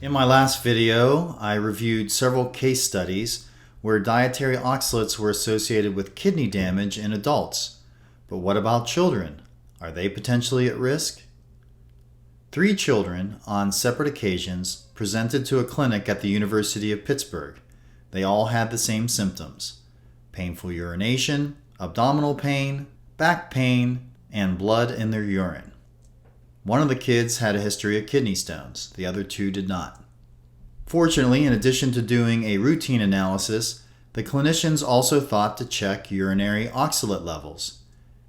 In my last video, I reviewed several case studies where dietary oxalates were associated with kidney damage in adults. But what about children? Are they potentially at risk? 3 children, on separate occasions, presented to a clinic at the University of Pittsburgh. They all had the same symptoms: painful urination, abdominal pain, back pain, and blood in their urine. One of the kids had a history of kidney stones. The other 2 did not. Fortunately, in addition to doing a routine analysis, the clinicians also thought to check urinary oxalate levels.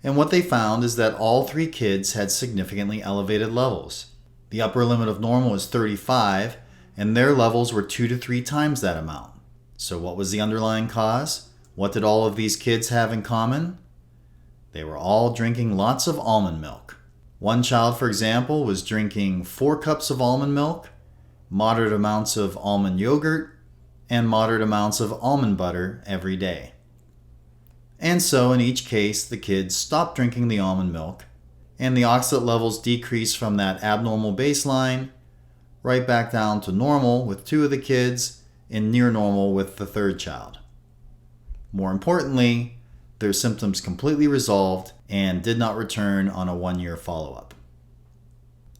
And what they found is that all 3 kids had significantly elevated levels. The upper limit of normal is 35, and their levels were 2 to 3 times that amount. So what was the underlying cause? What did all of these kids have in common? They were all drinking lots of almond milk. One child, for example, was drinking 4 cups of almond milk, moderate amounts of almond yogurt, and moderate amounts of almond butter every day. And so in each case, the kids stopped drinking the almond milk, and the oxalate levels decreased from that abnormal baseline right back down to normal with 2 of the kids and near normal with the 3rd child. More importantly, their symptoms completely resolved and did not return on a 1-year follow-up.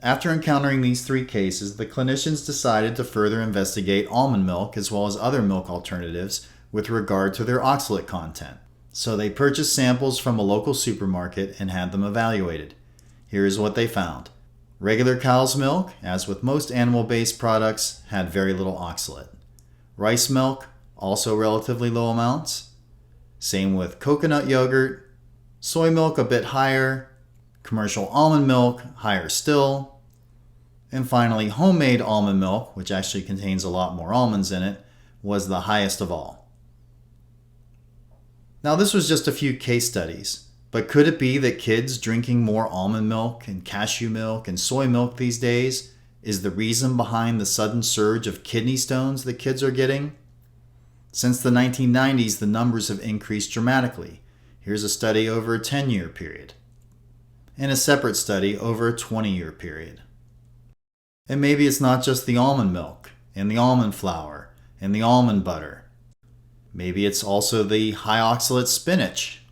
After encountering these 3 cases, the clinicians decided to further investigate almond milk as well as other milk alternatives with regard to their oxalate content. So they purchased samples from a local supermarket and had them evaluated. Here is what they found. Regular cow's milk, as with most animal-based products, had very little oxalate. Rice milk, also relatively low amounts. Same with coconut yogurt. Soy milk a bit higher. Commercial almond milk, higher still. And finally, homemade almond milk, which actually contains a lot more almonds in it, was the highest of all. Now, this was just a few case studies, but could it be that kids drinking more almond milk and cashew milk and soy milk these days is the reason behind the sudden surge of kidney stones that kids are getting? Since the 1990s, the numbers have increased dramatically. Here's a study over a 10-year period, and a separate study over a 20-year period. And maybe it's not just the almond milk and the almond flour and the almond butter. Maybe it's also the high oxalate spinach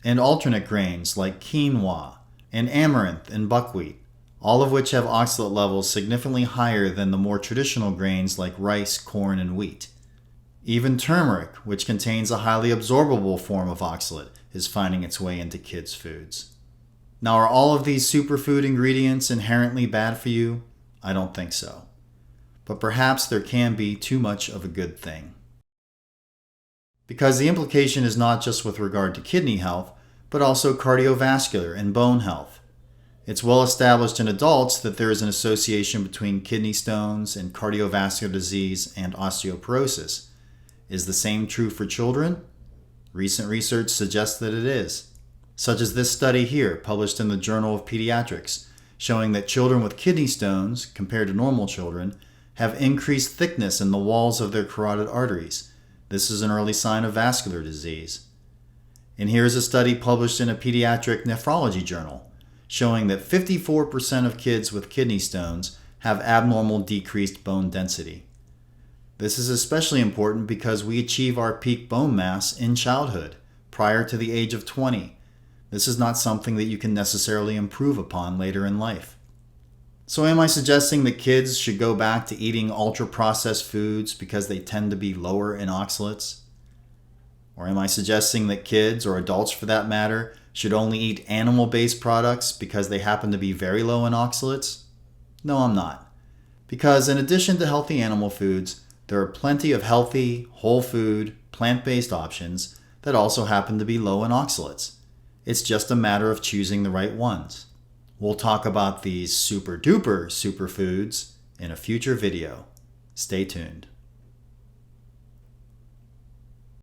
and alternate grains like quinoa and amaranth and buckwheat, all of which have oxalate levels significantly higher than the more traditional grains like rice, corn, and wheat. Even turmeric, which contains a highly absorbable form of oxalate, is finding its way into kids' foods. Now, are all of these superfood ingredients inherently bad for you? I don't think so. But perhaps there can be too much of a good thing. Because the implication is not just with regard to kidney health, but also cardiovascular and bone health. It's well established in adults that there is an association between kidney stones and cardiovascular disease and osteoporosis. Is the same true for children? Recent research suggests that it is, such as this study here published in the Journal of Pediatrics, showing that children with kidney stones, compared to normal children, have increased thickness in the walls of their carotid arteries. This is an early sign of vascular disease. And here is a study published in a pediatric nephrology journal, showing that 54% of kids with kidney stones have abnormal decreased bone density. This is especially important because we achieve our peak bone mass in childhood, prior to the age of 20. This is not something that you can necessarily improve upon later in life. So am I suggesting that kids should go back to eating ultra-processed foods because they tend to be lower in oxalates? Or am I suggesting that kids, or adults for that matter, should only eat animal-based products because they happen to be very low in oxalates? No, I'm not. Because in addition to healthy animal foods, there are plenty of healthy, whole food, plant-based options that also happen to be low in oxalates. It's just a matter of choosing the right ones. We'll talk about these super-duper superfoods in a future video. Stay tuned.